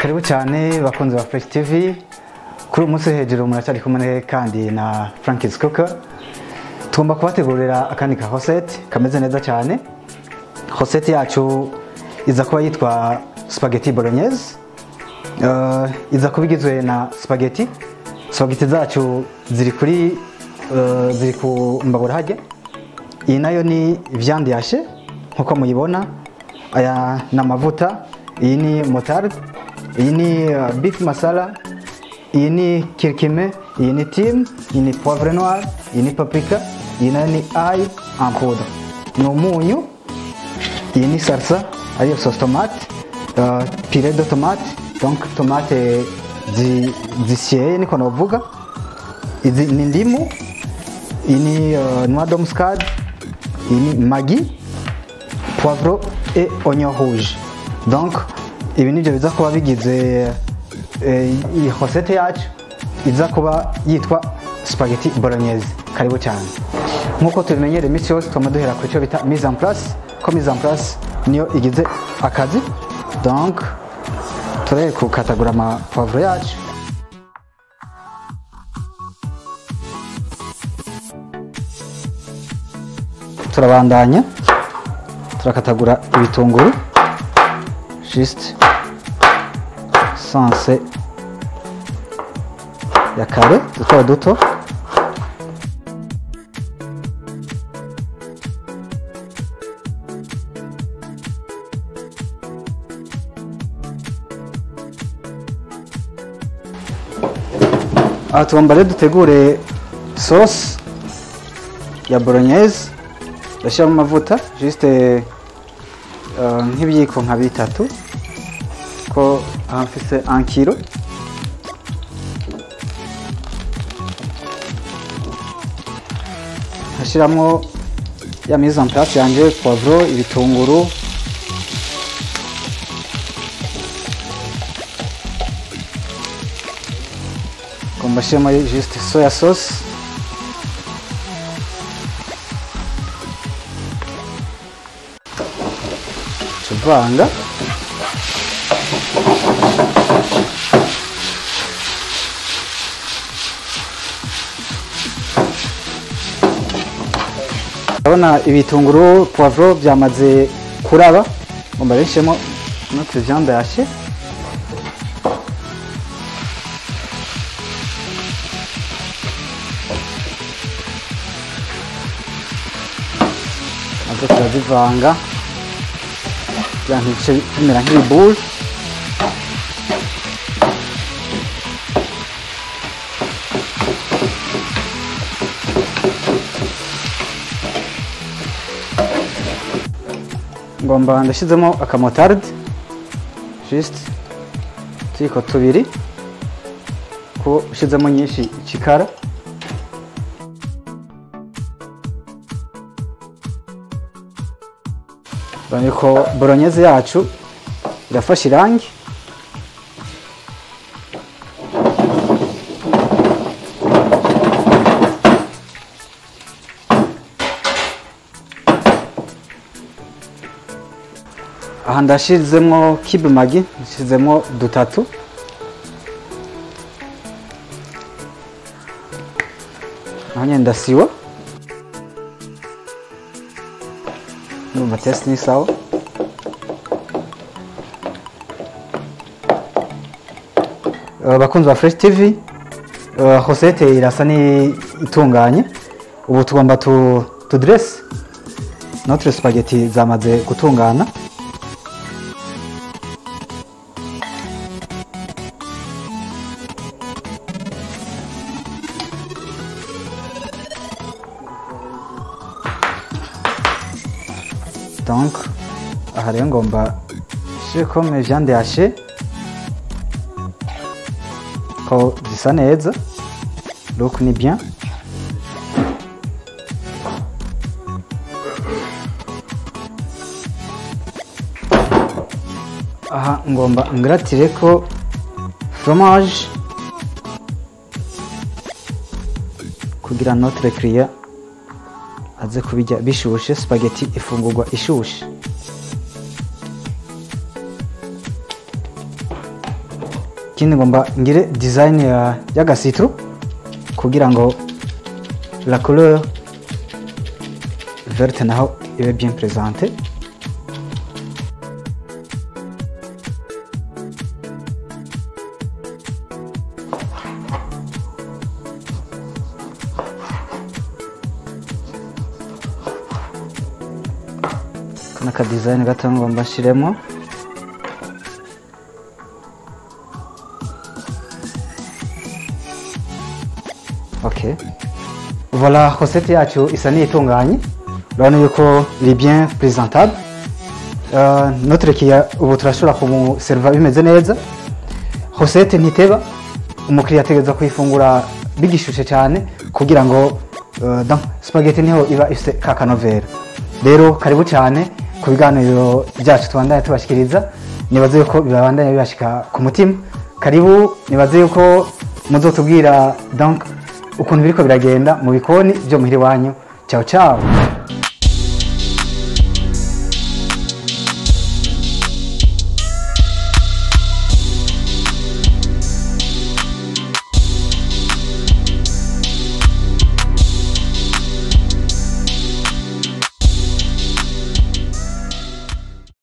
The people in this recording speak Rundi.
Karibu cyane bakunze ba Fresh TV. Kuri umunsi hejuru muracyari kumwe kandi na Frankie's Cooker. Tugomba kubategurira akandi ka recette kameze neza cyane. Recette yacu iza kuba yitwa spaghetti bolognese. Iza kubigizwe na spaghetti. Spaghetti zacu ziri ku mbabura hajye. Iyi nayo ni viande yashe nkuko muyibona. Aya na mavuta. Iyi ni moutarde. Iyi ni beef masala. Iyi ni curcuma. Iyi ni thym. Iyi ni poivre noir. Iyi ni paprika. Iyi nayo ni ail en poudre. Ni umunyu. Iyi ni salsa ariyo sauce tomate. Purée de tomate. Donc tomate zishyeye niko navuga. Izi ni ndimu. Iyi ni noix de muscade. Iyi ni maggi, poivre et oignon rouge. Donc ibi nibyo biza kuba bigize iyi recette yacu iza kuba yitwa spaghetti bolognese. Karibu cyane. Nkuko tubimenyere iminsi yose tuma duhera ku cyo bita mise en place. Ko mise en place niyo igize akazi. Donc turere kukatagura ama poivre yacu. Turabandanya turakatagura ibitunguru juste sanse ya kare duto tugomba rero dutegure sauce ya bolognese. Ndashyiramo amavuta juste nk'ibiyiko nka bitatu ko mfise 1 kilo. Nkashyiramo ya mise en place yanje, poivre, ibitunguru, ngomba shyiramo juste soya sauce, tuvanga urabona ibitunguru poivre byamaze kuraba. Ngomba rishemo notre viande yashe. Nazo turazivanga kugira bimera nk'ibibule. Ngomba ndashyizemo akamotarde juste tiko tubiri ko ushyizemo nyinshi ikikara. Ko bolognese yacu irafashe irangi. Aha ndashizemo cube maggi, ndashizemo dutatu. Hanyuma ndasiwa. Numva test ni sawa. Bakunzi ba Fresh TV, recette irasa ni itunganye. Ubu tugomba dress notre spaghetti zamaze gutungana. Donc aha rero ngomba shireko viande yashe ko zisa neza. Donc ni bien. Aha ngomba ngratireko fromage kugira notre client aze kubijya bishushe. Spaghetti ifungurwa ishushe. ikindi ngomba ngire design ya citron kugira ngo la couleur verte naho ibe bien présentée. Naka design gato ngomba nshiremo. Ok, voilà, recette yacu isa n'itunganye. Urabona yuko iri bien présentable. Notre client ubu turashobora kumuserva bimeze neza. Recette ntiteba, umukiriya ategereza kuyifungura bigishushe cyane kugira ngo donc spaghetti niho iba ifite kakanovera. Rero karibu cyane ku biganiro byacu tubandanya tubashikiriza. Nibaze yuko bibandanya bibashika ku mutima. Karibu, nibaze yuko muzotubwira donc ukuntu biriko biragenda mu bikoni byo muhiri wanyu. Ciao ciao.